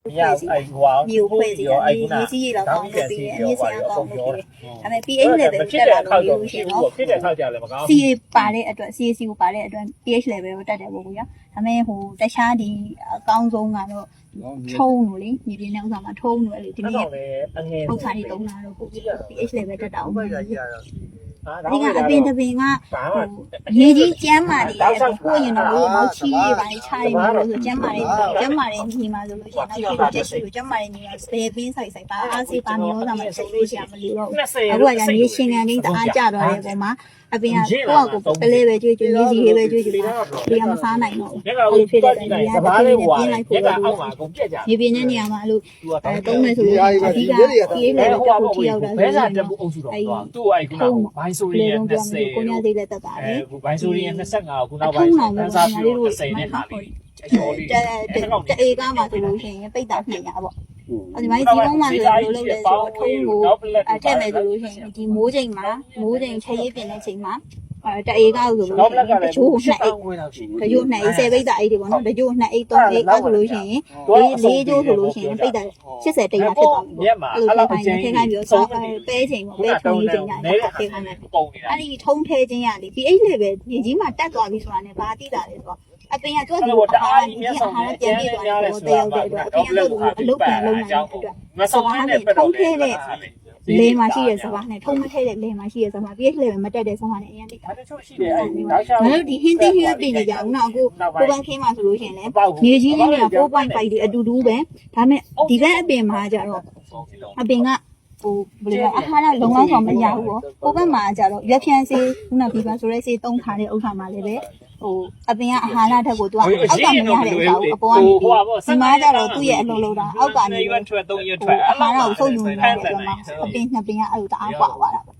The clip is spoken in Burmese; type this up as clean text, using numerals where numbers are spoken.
ဖွဲ့စီမျိုးဖွဲ့စီရေးကြီးလောက်ကောင်းလို့ပြီးအမြင့်ဆရာကောင်းလို့ပြီးဒါပေမဲ့ pH level တက်လာလို့လို့ရှင်နော်ဖြစ်တဲ့ထောက်ကြလဲမကောင်း CA ပါတဲ့အတွက် CAC ကိုပါတဲ့အတွက် pH level ကိုတက်တယ်ပေါ့ဗျာဒါပေမဲ့ဟိုတခြားဒီအကောင်းဆုံးကတော့ထုံးလို့လေမြေပြင်နဲ့ဥစ္စာမှာထုံးလို့အဲ့ဒီဒီနေ့ဥစ္စာတွေတုံးလာတော့ပို့ pH level တက်တာအောင်ဒီကအပင်တပင်ကဟိုရေကြီးကျမ်းမာတယ်ပို့ရင်တော့မောက်ချီးပါချားနေလို့ဆိုကျမ်းမာတယ်ညီမဆိုလို့ရှိရင်တော့တက်ရှိလို့ကျမ်းမာတယ်ညီမစပယ်ပင်းဆိုင်ပါအားစီပါမျိုးစားမှာဆက်လို့ရှိရမလို့တော့အခုကရေရှင်ကန်လေးတအားကြတော့တဲ့ပုံမှာအပင်ကကိုယ့်ကိုပလဲပဲကြွေးကြွေးရေးစီရေးပဲကြွေးကြွေးတာဒီကမစားနိုင်တော့ဘူးအဲ့ဖြစ်တဲ့ဒီကတပင်းနဲ့ပြင်းလိုက်ဖို့တော့ရေပြင်းတဲ့နေရာမှာအဲ့လိုတုံးမယ်ဆိုလို့အဓိကဒီလေးလည်းတက်ဖို့ထိရောက်တာဘဲစားတက်ဖို့အုပ်စုတော့သူ့အဲ့ခုနကဘိုင်းဆိုရီရဲ့20ကိုညာသေးလည်းတက်ပါတယ်ဘိုင်းဆိုရီရဲ့25ခုနောက်ပိုင်းစမ်းစားပြီးတော့30နဲ့လာပြီအကျော်လေးတအေကားမှာဆိုလို့ရှိရင်ပိတ်တာ200ပေါ့ဒီမိုင်းဒီကုန်းမှာဆိုလို့လုပ်လဲဆိုထုံးကိုအထက်မဲ့ဆိုလို့ရှိရင်ဒီမိုးချိန်ချက်ရေးပြင်တဲ့ချိန်မှာတအေကားဆိုလို့တချို့2အိတ်တချို့2အိတ်10ပိတ်တာအိတ်တွေပေါ့နော်တချို့2အိတ်3အိတ်အဲ့ဆိုလို့ရှိရင်4ကျိုးဆိုလို့ရှိရင်ပိတ်တာ80တိတ်တာဖြစ်သွားပြီပေါ့အဲ့လိုထိုင်ခိုင်းပြီးတော့ဆောပဲချိန်ပေါ့ပဲထုံးချိန်ညာထည့်ခိုင်းတယ်အဲ့ဒီထုံးထဲချင်းရလေ pH level ဒီကြီးမှာတက်သွားပြီဆိုတာနဲ့ဘာသိတာလဲဆိုတော့အပင်ကသူ့ကိုအာဟာရပြန်ပြီးသွားတယ်တယောက်တည်းအတွက်အပင်ကအလုပ်ပြန်လုပ်နိုင်တဲ့အတွက်မဆောင်းနဲ့ထုံးထဲတဲ့လေမှာရှိတဲ့စပါးနဲ့ထုံးမထဲတဲ့လေမှာရှိတဲ့စပါး pH level မတက်တဲ့စပါးနဲ့အရင်တိတ်တာတချို့ရှိတယ်အဲ့ဒါငါတို့ဒီဟင်းသီးဟင်းပင်တွေကြအောင်နော်အခုကိုပန်းခင်းမှာဆိုလို့ရှိရင်လည်းမြေကြီးလေးတွေက4.5ဒီအတူတူပဲဒါပေမဲ့ဒီဘက်အပင်မှာကျတော့အပင်ကဟိုဘယ်လိုလဲအာဟာရလုံလောက်ဆောင်မရဘူးပေါ့ကိုဘက်မှာကျတော့ရွက်ဖြန်းစေးခုနကပြီးပါဆိုရဲစေးတုံးထားတဲ့ဥစ္စာမှာလည်းပဲဟိုအပင်ကအာဟာရဓာတ်ကိုသူကအောက်ကမရတဲ့အကြောင်းအပေါ်ကနေဒီမှာကျတော့သူ့ရဲ့အလုံးလုံးတာအောက်ကနေရွက်ထွက်3ရွက်ထွက်အာဟာရကိုဆုံးယူနေတယ်ဆိုတော့အပင်နှစ်ပင်ကအဲ့လိုတအားကွာသွားတာပေါ့